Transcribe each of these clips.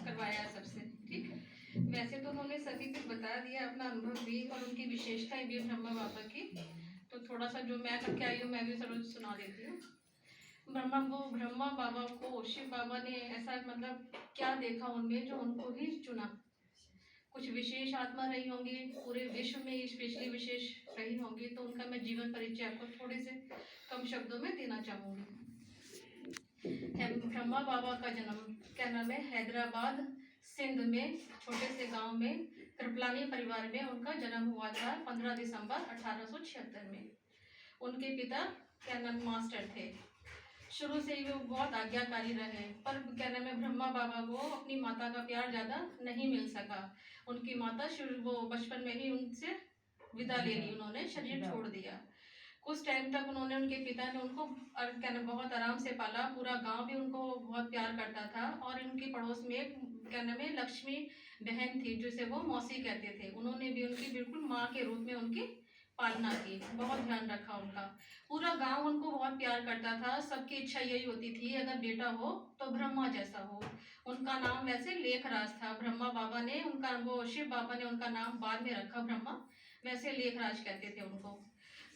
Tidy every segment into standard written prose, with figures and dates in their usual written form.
करवाया सबसे। ठीक है, वैसे तो उन्होंने सभी कुछ बता दिया, अपना अनुभव भी और उनकी विशेषताएं भी ब्रह्मा बाबा की। तो थोड़ा सा जो मैं करके आई हूँ मैं भी जरूर सुना देती हूँ। ब्रह्मा बाबा को शिव बाबा ने ऐसा मतलब क्या देखा उनमें जो उनको ही चुना। कुछ विशेष आत्मा रही होंगी, पूरे विश्व में स्पेशली विशेष रही होंगी, तो उनका मैं जीवन परिचय आपको थोड़े से कम शब्दों में देना चाहूंगी। ब्रह्मा बाबा का जन्म क्या नाम है, हैदराबाद सिंध में छोटे से गांव में कृपलानी परिवार में उनका जन्म हुआ था 15 दिसंबर 1876 में। उनके पिता क्या नाम मास्टर थे। शुरू से ही वो बहुत आज्ञाकारी रहे, पर क्या नाम है ब्रह्मा बाबा को अपनी माता का प्यार ज़्यादा नहीं मिल सका। उनकी माता शुरू वो बचपन में ही उनसे विदा ले ली, उन्होंने शरीर छोड़ दिया। कुछ टाइम तक उन्होंने उनके पिता ने उनको क्या नाम बहुत आराम से पाला। पूरा गांव भी उनको बहुत प्यार करता था। और उनकी पड़ोस में एक क्या नाम है लक्ष्मी बहन थी जिसे वो मौसी कहते थे। उन्होंने भी उनकी बिल्कुल माँ के रूप में उनकी पालना की, बहुत ध्यान रखा उनका। पूरा गांव उनको बहुत प्यार करता था। सबकी इच्छा यही होती थी अगर बेटा हो तो ब्रह्मा जैसा हो। उनका नाम वैसे लेखराज था। ब्रह्मा बाबा ने उनका वो शिव बाबा ने उनका नाम बाद में रखा ब्रह्मा, वैसे लेखराज कहते थे उनको।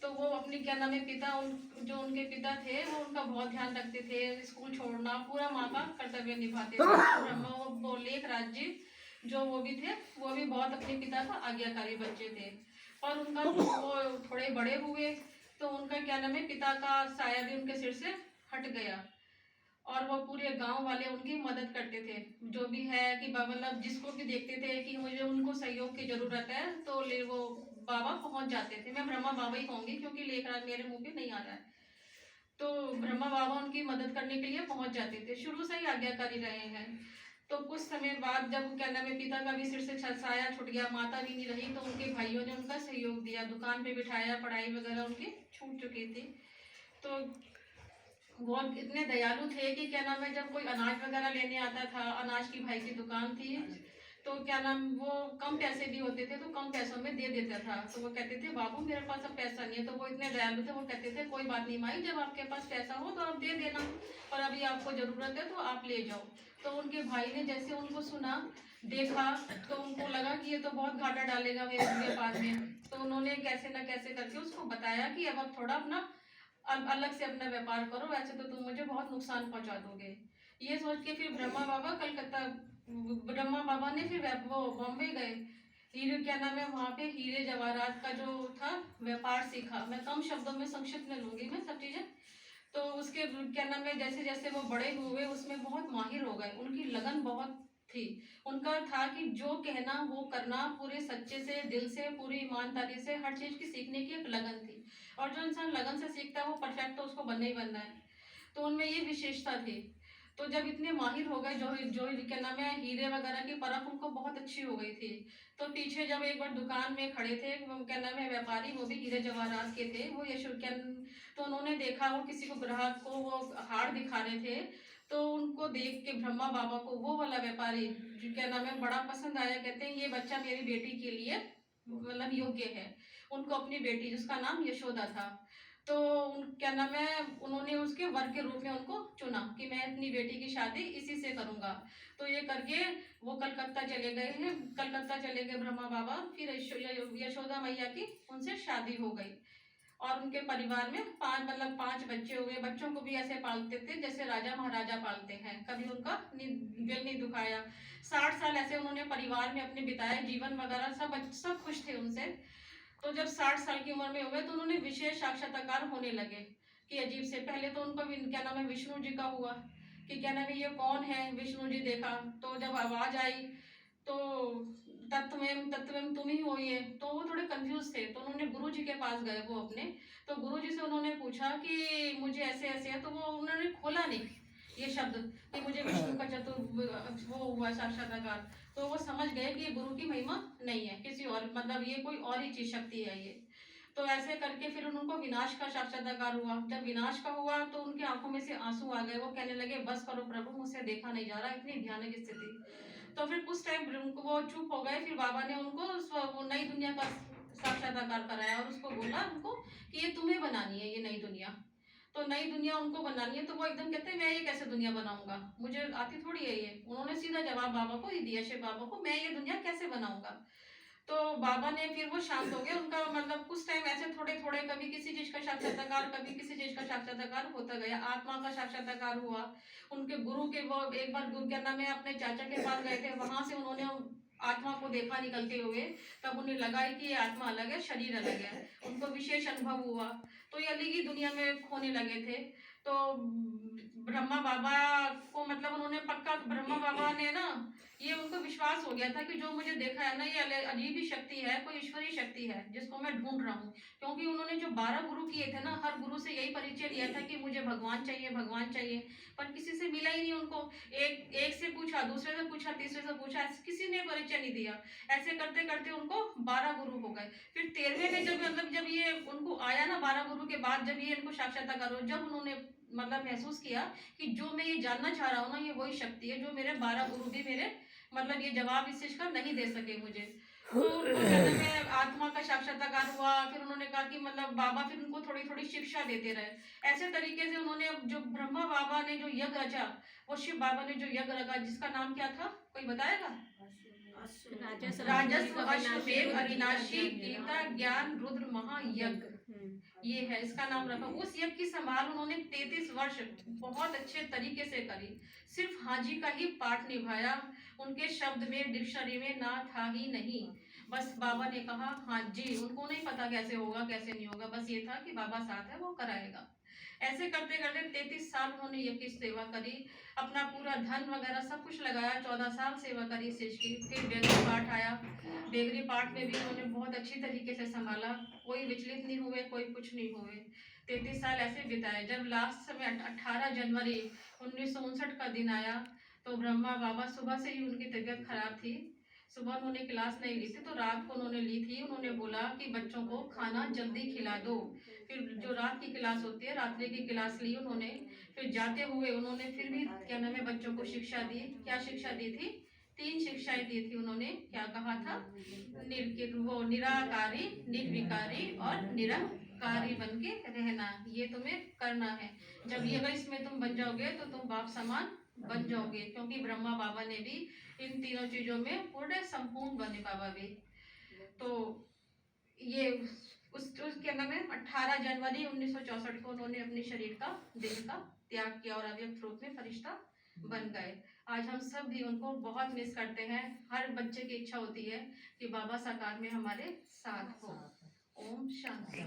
तो वो अपनी क्या नाम है पिता जो उनके पिता थे वो उनका बहुत ध्यान रखते थे। स्कूल छोड़ना पूरा माँ का कर्तव्य निभाते थे। ब्रह्मा वो लेखराज जी जो वो भी थे, वो भी बहुत अपने पिता का आज्ञाकारी बच्चे थे। और उनका वो थोड़े बड़े हुए तो उनका क्या नाम है पिता का साया भी उनके सिर से हट गया। और वो पूरे गांव वाले उनकी मदद करते थे। जो भी है कि मतलब जिसको भी देखते थे कि मुझे उनको सहयोग की जरूरत है तो ले वो बाबा पहुंच जाते थे। मैं ब्रह्मा बाबा ही कहूंगी क्योंकि लेखराज मेरे मुंह पे नहीं आ रहा है। तो ब्रह्मा बाबा उनकी मदद करने के लिए पहुंच जाते थे। शुरू से ही आज्ञाकारी रहे हैं। तो कुछ समय बाद जब क्या नाम है पिता का भी सिर से साया छूट गया, माता भी नहीं रही, तो उनके भाइयों ने उनका सहयोग दिया, दुकान पे बिठाया, पढ़ाई वगैरह उनकी छूट चुकी थी। तो वो इतने दयालु थे कि क्या नाम है जब कोई अनाज वगैरह लेने आता था, अनाज की भाई की दुकान थी, तो क्या नाम वो कम पैसे भी होते थे तो कम पैसों में दे देता था। तो वो कहते थे बाबू मेरे पास अब पैसा नहीं है। तो वो इतने दयालु थे, वो कहते थे कोई बात नहीं माई, जब आपके पास पैसा हो तो आप दे देना, पर अभी आपको जरूरत है तो आप ले जाओ। तो उनके भाई ने जैसे उनको सुना देखा तो उनको लगा कि ये तो बहुत घाटा डालेगा मेरे व्यापार में। तो उन्होंने कैसे न कैसे करके उसको बताया कि अब आप थोड़ा अपना अलग से अपना व्यापार करो, वैसे तो तुम मुझे बहुत नुकसान पहुंचा दोगे। ये सोच के फिर ब्रह्मा बाबा ने फिर वो बॉम्बे गए। हीरे क्या नाम है वहाँ पे हीरे जवाहरात का जो था व्यापार सीखा। मैं कम शब्दों में संक्षिप्त में लूंगी मैं सब चीजें। तो उसके क्या नाम है जैसे जैसे वो बड़े हुए उसमें बहुत माहिर हो गए। उनकी लगन बहुत थी। उनका था कि जो कहना वो करना, पूरे सच्चे से दिल से पूरी ईमानदारी से हर चीज की सीखने की एक लगन थी। और जो इंसान लगन से सीखता है वो परफेक्ट तो उसको बनना ही बनना है। तो उनमें ये विशेषता थी। तो जब इतने माहिर हो गए, जो जो क्या नाम है हीरे वगैरह की परख उनको बहुत अच्छी हो गई थी। तो पीछे जब एक बार दुकान में खड़े थे वो क्या नाम है व्यापारी, वो भी हीरे जवाहरात के थे, वो यशो क्या, तो उन्होंने देखा वो किसी को ग्राहक को वो हार दिखा रहे थे। तो उनको देख के ब्रह्मा बाबा को वो वाला व्यापारी जो क्या नाम है बड़ा पसंद आया। कहते हैं ये बच्चा मेरी बेटी के लिए मतलब योग्य है। उनको अपनी बेटी जिसका नाम यशोदा था, तो क्या नाम है उन्होंने उसके वर के रूप में उनको चुना कि मैं अपनी बेटी की शादी इसी से करूंगा। तो ये करके वो कलकत्ता चले गए हैं, कलकत्ता चले गए ब्रह्मा बाबा। फिर यशोदा मैया की उनसे शादी हो गई। और उनके परिवार में पांच बच्चे हुए। बच्चों को भी ऐसे पालते थे जैसे राजा महाराजा पालते हैं, कभी उनका दिल नहीं दुखाया। 60 साल ऐसे उन्होंने परिवार में अपने बिताए, जीवन वगैरह सब खुश थे उनसे। तो जब 60 साल की उम्र में हो गए तो उन्होंने विशेष साक्षात्कार होने लगे कि अजीब से। पहले तो उनको क्या नाम है विष्णु जी का हुआ कि क्या नाम है ये कौन है, विष्णु जी देखा तो जब आवाज आई तो तत्वम तुम ही हो ये। तो वो थोड़े कंफ्यूज थे, तो उन्होंने गुरु जी के पास गए वो अपने। तो गुरु जी से उन्होंने पूछा कि मुझे ऐसे ऐसे है। तो वो उन्होंने खोला नहीं ये शब्द कि मुझे विष्णु का वो हुआ साक्षात्कार। तो वो समझ गए कि ये गुरु की महिमा नहीं है, किसी और मतलब ये कोई और ही चीज शक्ति है ये। तो ऐसे करके फिर उनको विनाश का साक्षात्कार हुआ। जब विनाश का हुआ तो उनकी आंखों में से आंसू आ गए। वो कहने लगे बस करो प्रभु, मुझसे देखा नहीं जा रहा, इतनी भयानक स्थिति। तो फिर कुछ टाइम उनको वो चुप हो गए। फिर बाबा ने उनको वो नई दुनिया का साक्षात्कार कराया और उसको बोला उनको कि ये तुम्हें बनानी है ये नई दुनिया। तो नई दुनिया उनको बनानी है, तो वो एकदम कहते हैं मैं ये कैसे दुनिया बनाऊंगा, मुझे आती थोड़ी है ये। उन्होंने सीधा जवाब बाबा को ही दिया, शिव बाबा को, मैं ये दुनिया कैसे बनाऊंगा। तो बाबा ने फिर वो शांत हो गए। उनका मतलब कुछ टाइम ऐसे थोड़े थोड़े, कभी किसी चीज का साक्षात्कार, कभी किसी चीज का साक्षात्कार होता गया। आत्मा का साक्षात्कार हुआ। उनके गुरु के, वो एक बार गुरु क्या नाम है, अपने चाचा के पास गए थे, वहां से उन्होंने आत्मा को देखा निकलते हुए। तब उन्हें लगा कि ये आत्मा अलग है, शरीर अलग है। उनको विशेष अनुभव हुआ। तो ये अलग ही दुनिया में खोने लगे थे। तो ब्रह्मा बाबा को मतलब उन्होंने पक्का, ब्रह्मा बाबा ने ना, ये उनको विश्वास हो गया था कि जो मुझे देखा है ना, ये अजीब ही शक्ति है, कोई ईश्वरीय शक्ति है जिसको मैं ढूंढ रहा हूँ। क्योंकि उन्होंने जो 12 गुरु किए थे ना, हर गुरु से यही परिचय लिया था कि मुझे भगवान चाहिए, भगवान चाहिए। पर किसी से मिला ही नहीं उनको। एक से पूछा, दूसरे से पूछा, तीसरे से पूछा, किसी ने परिचय नहीं दिया। ऐसे करते करते उनको 12 गुरु हो गए। फिर 13वें में जब मतलब जब ये उनको आया ना, 12 गुरु के बाद जब ये इनको साक्षात्कार हो, जब उन्होंने मतलब महसूस किया कि जो मैं ये जानना चाह रहा हूँ ना, ये वही शक्ति है जो मेरे 12 गुरु भी मेरे मतलब ये जवाब इस चीज का नहीं दे सके मुझे। तो उनको कहते में आत्मा का साक्षात्कार हुआ। फिर उन्होंने कहा कि मतलब बाबा फिर उनको थोड़ी थोड़ी शिक्षा देते रहे। ऐसे तरीके से उन्होंने जो ब्रह्मा बाबा ने जो यज्ञ रचा, वो शिव बाबा ने जो यज्ञ रखा, जिसका नाम क्या था, कोई बताएगा? राजस्व, अश्वमेध, अविनाशी, गीता, ज्ञान, रुद्र महायज्ञ, ये है इसका नाम रखा। उस यज्ञ की संभाल उन्होंने 33 वर्ष बहुत अच्छे तरीके से करी। सिर्फ हाजी का ही पाठ निभाया। उनके शब्द में, डिक्शनरी में ना था ही नहीं। बस बाबा ने कहा हाँ जी। उनको नहीं पता कैसे होगा कैसे नहीं होगा, बस ये था कि बाबा साथ है, वो कराएगा। ऐसे करते करते 33 साल उन्होंने यज्ञ की सेवा करी। अपना पूरा धन वगैरह सब कुछ लगाया। 14 साल सेवा करी इस चीज की। फिर बेगरी पाठ आया। बेगरी पाठ में भी उन्होंने बहुत अच्छी तरीके से संभाला। कोई विचलित नहीं हुए, कोई कुछ नहीं हुए। 33 साल ऐसे बिताए। जब लास्ट समय 18 जनवरी 1959 का दिन आया, तो ब्रह्मा बाबा, सुबह से ही उनकी तबीयत खराब थी। सुबह उन्होंने क्लास नहीं ली थी, तो रात को उन्होंने ली थी। उन्होंने बोला कि बच्चों को खाना जल्दी खिला दो। फिर जो रात की क्लास होती है, रात्रि की क्लास ली उन्होंने। फिर जाते हुए उन्होंने फिर भी क्या नाम है, बच्चों को शिक्षा दी। क्या शिक्षा दी थी? 3 शिक्षाएं दी थी उन्होंने। क्या कहा था? वो निराकारी, निर्विकारी और निरंकारी बन के रहना, ये तुम्हें करना है। जब ये अगर इसमें तुम बन जाओगे तो तुम बाप समान बन जाओगे। क्योंकि ब्रह्मा बाबा ने भी इन तीनों चीजों में पूर्ण संपूर्ण बने बाबा भी। तो ये उस क्या नाम है, 18 जनवरी 1964 को उन्होंने अपने शरीर का, देह का त्याग किया और अव्यक्त रूप में फरिश्ता बन गए। आज हम सब भी उनको बहुत मिस करते हैं। हर बच्चे की इच्छा होती है कि बाबा साकार में हमारे साथ हो। ओम शांति।